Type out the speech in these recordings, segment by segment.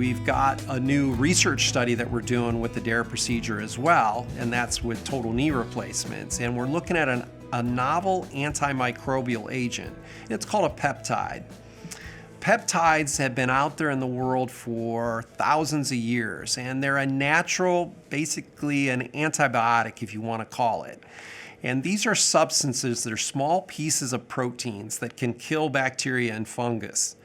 We've got a new research study that we're doing with the DARE procedure as well, and that's with total knee replacements. And we're looking at a novel antimicrobial agent. It's called a peptide. Peptides have been out there in the world for thousands of years, and they're a natural, basically an antibiotic if you want to call it. And these are substances that are small pieces of proteins that can kill bacteria and fungus.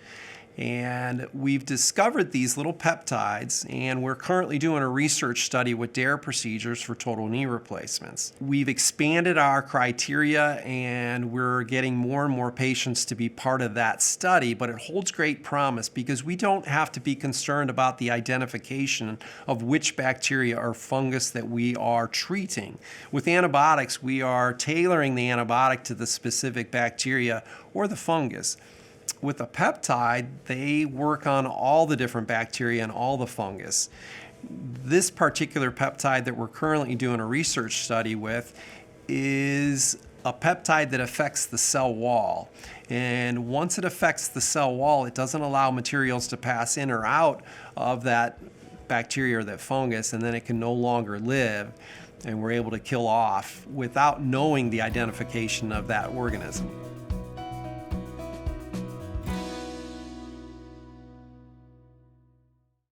And we've discovered these little peptides, and we're currently doing a research study with DARE procedures for total knee replacements. We've expanded our criteria, and we're getting more and more patients to be part of that study, but it holds great promise because we don't have to be concerned about the identification of which bacteria or fungus that we are treating. With antibiotics, we are tailoring the antibiotic to the specific bacteria or the fungus. With a peptide, they work on all the different bacteria and all the fungus. This particular peptide that we're currently doing a research study with is a peptide that affects the cell wall. And once it affects the cell wall, it doesn't allow materials to pass in or out of that bacteria or that fungus, and then it can no longer live, and we're able to kill off without knowing the identification of that organism.